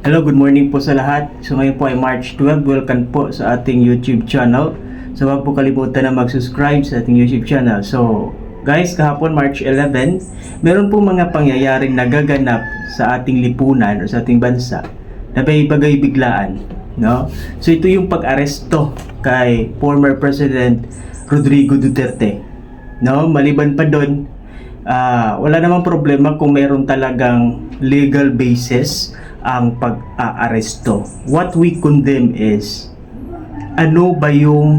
Hello, good morning po sa lahat. So ngayon po ay March 12. Welcome po sa ating YouTube channel. So huwag po kalimutan na mag-subscribe sa ating YouTube channel. So guys, kahapon March 11, meron po mga pangyayaring nagaganap sa ating lipunan o sa ating bansa na bagay biglaan, no? So ito yung pag-aresto kay former President Rodrigo Duterte, no? Maliban pa doon, wala namang problema kung meron talagang legal basis ang pag-aaresto. What we condemn is, ano ba yung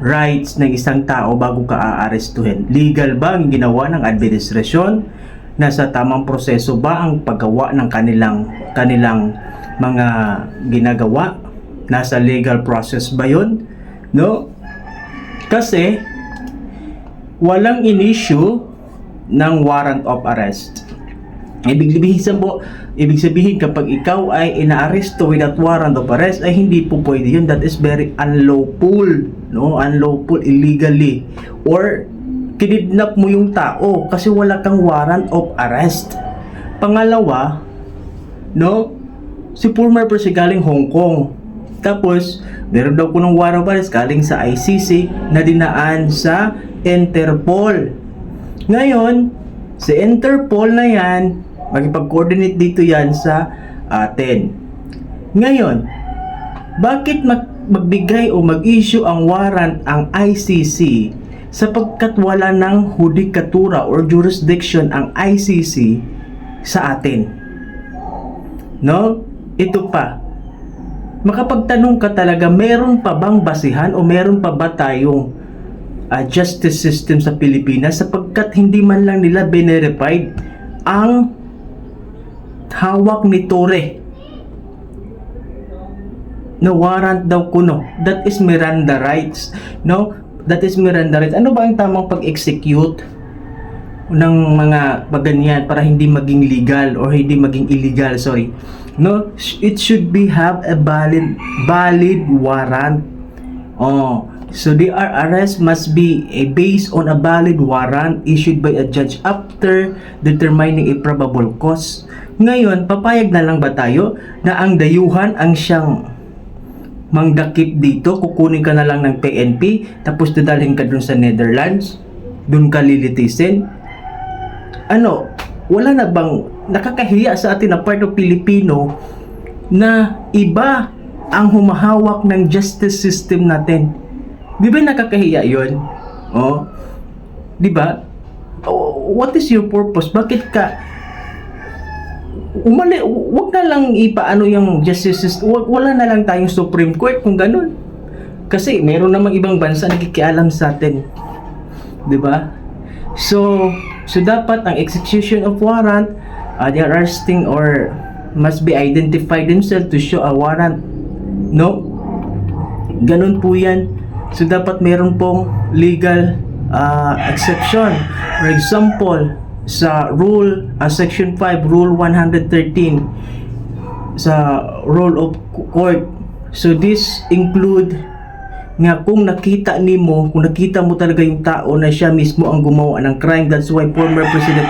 rights ng isang tao bago ka aarestuhin? Legal ba ang ginawa ng administrasyon? Nasa tamang proseso ba ang paggawa ng kanilang mga ginagawa? Nasa legal process ba yun? No? Kasi walang in-issue ng warrant of arrest. Ibig sabihin kapag ikaw ay inaaresto without warrant of arrest ay hindi po pwede yun. That is very unlawful, no? Unlawful, illegally. Or kinidnap mo yung tao kasi wala kang warrant of arrest. Pangalawa, no? Si former President galing Hong Kong. Tapos meron daw po ng warrant of arrest galing sa ICC na dinaan sa Interpol. Ngayon, si Interpol na yan, makipag-coordinate dito yan sa atin. Ngayon, bakit magbigay o mag-issue ang warrant ang ICC sapagkat wala ng hudikatura or jurisdiction ang ICC sa atin? No? Ito pa. Makapagtanong ka talaga, meron pa bang basihan o meron pa ba tayong justice system sa Pilipinas sapagkat hindi man lang nila binerified ang hawak ni Torre na warrant daw kuno. That is Miranda rights, no? That is Miranda rights. Ano ba ang tamang pag-execute ng mga ganyan para hindi maging legal or hindi maging illegal, sorry, no? It should be have a valid warrant. So the arrest must be based on a valid warrant issued by a judge after determining a probable cause. Ngayon, papayag na lang ba tayo na ang dayuhan ang siyang mangdakip dito? Kukunin ka na lang ng PNP tapos dadalhin ka dun sa Netherlands, dun ka lilitisin? Ano, wala na bang nakakahiya sa atin na part of Pilipino na iba ang humahawak ng justice system natin? Di ba nakakahiya yun? Di ba? What is your purpose? Bakit ka wag na lang ipaano yung justice system. Wala na lang tayong Supreme Court kung ganun. Kasi meron namang ibang bansa na nakikialam sa atin. Di ba? So dapat ang execution of warrant, the arresting or must be identified themselves to show a warrant. No? Ganun po yan. So dapat meron pong legal exception. For example, sa section 5 rule 113 sa rule of court. So this include nga kung nakita mo talaga yung tao na siya mismo ang gumawa ng crime. That's why former president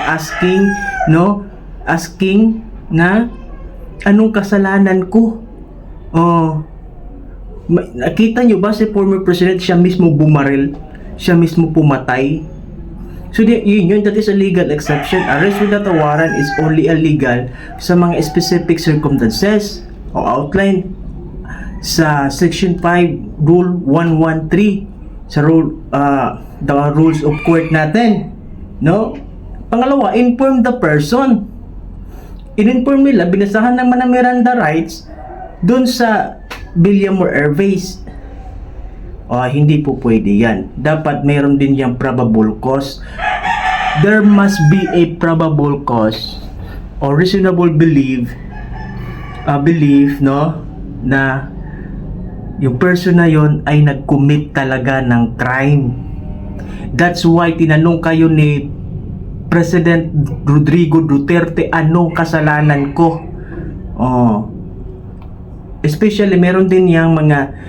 asking na anong kasalanan ko? Nakita nyo ba si former president, siya mismo bumaril, siya mismo pumatay? So yun, that is a legal exception. Arrest without a warrant is only illegal sa mga specific circumstances o outline sa section 5 rule 113 sa the rules of court natin, no? Pangalawa, inform the person. In-inform nila, binasahan naman ng Miranda rights dun sa William Airways. Hindi po pwede yan. Dapat meron din yung probable cause. There must be a probable cause or reasonable belief, no, na yung person na yon ay nag-commit talaga ng crime. That's why tinanong kayo ni President Rodrigo Duterte, anong kasalanan ko? Especially meron din yung mga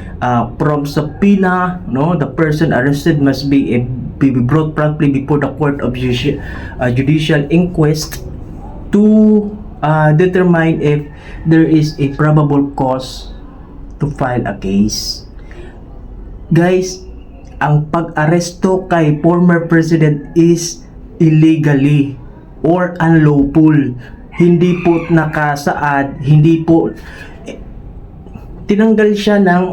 from subpoena, no? The person arrested must be brought promptly before the court of judicial inquest to determine if there is a probable cause to file a case. Guys, ang pag-aresto kay former president is illegally or unlawful. Hindi po nakasaad, hindi po tinanggal siya ng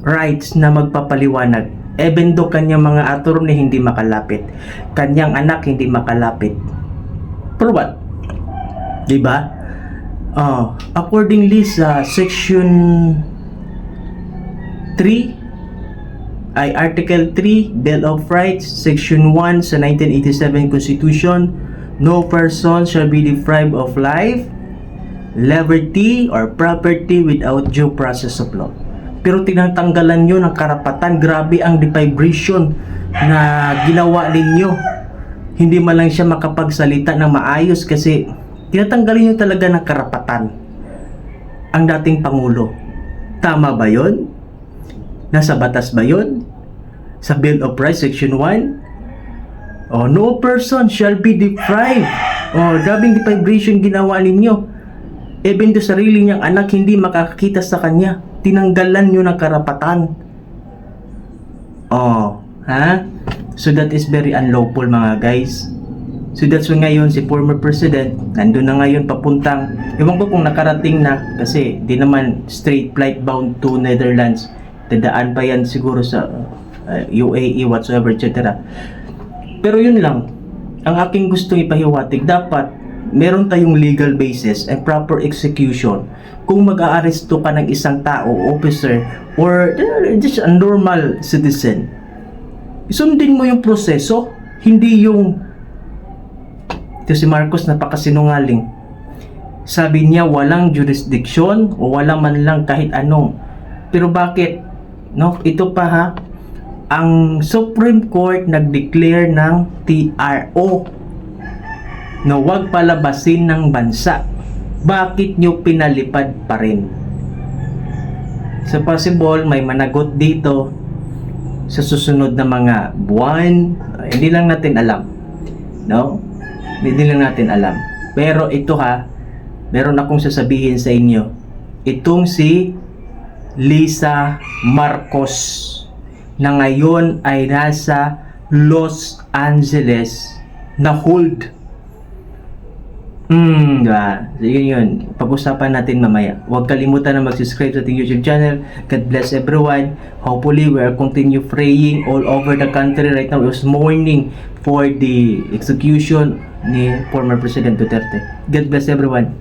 rights na magpapaliwanag. Even though kanyang mga attorney hindi makalapit, kanyang anak hindi makalapit. For what? Diba? Accordingly sa section 3 ay Article 3 Bill of Rights, Section 1 sa 1987 Constitution, no person shall be deprived of life, liberty, or property without due process of law. Pero tinatanggalan nyo ng karapatan. Grabe ang deprivation na ginawa ninyo. Hindi man lang siya makapagsalita ng maayos kasi tinatanggalin nyo talaga ng karapatan ang dating Pangulo. Tama ba yun? Nasa batas ba yun? Sa Bill of Rights, Section 1? No person shall be deprived. Grabing deprivation ginawa ninyo. Even to sarili niyang anak hindi makakakita sa kanya. Tinanggalan nyo ng karapatan. So that is very unlawful mga guys. So that's why ngayon si former president nandun na ngayon papuntang, ewan ko kung nakarating na kasi di naman straight flight bound to Netherlands. Dadaan pa yan siguro sa UAE whatsoever etc. Pero yun lang ang aking gustong ipahiwatig. Dapat meron tayong legal basis and proper execution. Kung mag-aaresto ka ng isang tao, officer, or just a normal citizen, sundin mo yung proseso, hindi yung ito si Marcos napakasinungaling. Sabi niya walang jurisdiction o wala man lang kahit anong. Pero bakit? No, ito pa ha, ang Supreme Court nag-declare ng TRO na huwag palabasin ng bansa. Bakit nyo pinalipad pa rin? So possible may managot dito sa susunod na mga buwan. Hindi lang natin alam. No? Hindi lang natin alam. Pero ito ha, meron akong sasabihin sa inyo. Itong si Lisa Marcos na ngayon ay nasa Los Angeles na hold. Diba? So yun. Pag-usapan natin mamaya. Huwag kalimutan na mag-subscribe sa ating YouTube channel. God bless everyone. Hopefully, we are continue praying all over the country right now. It was mourning for the execution ni former President Duterte. God bless everyone.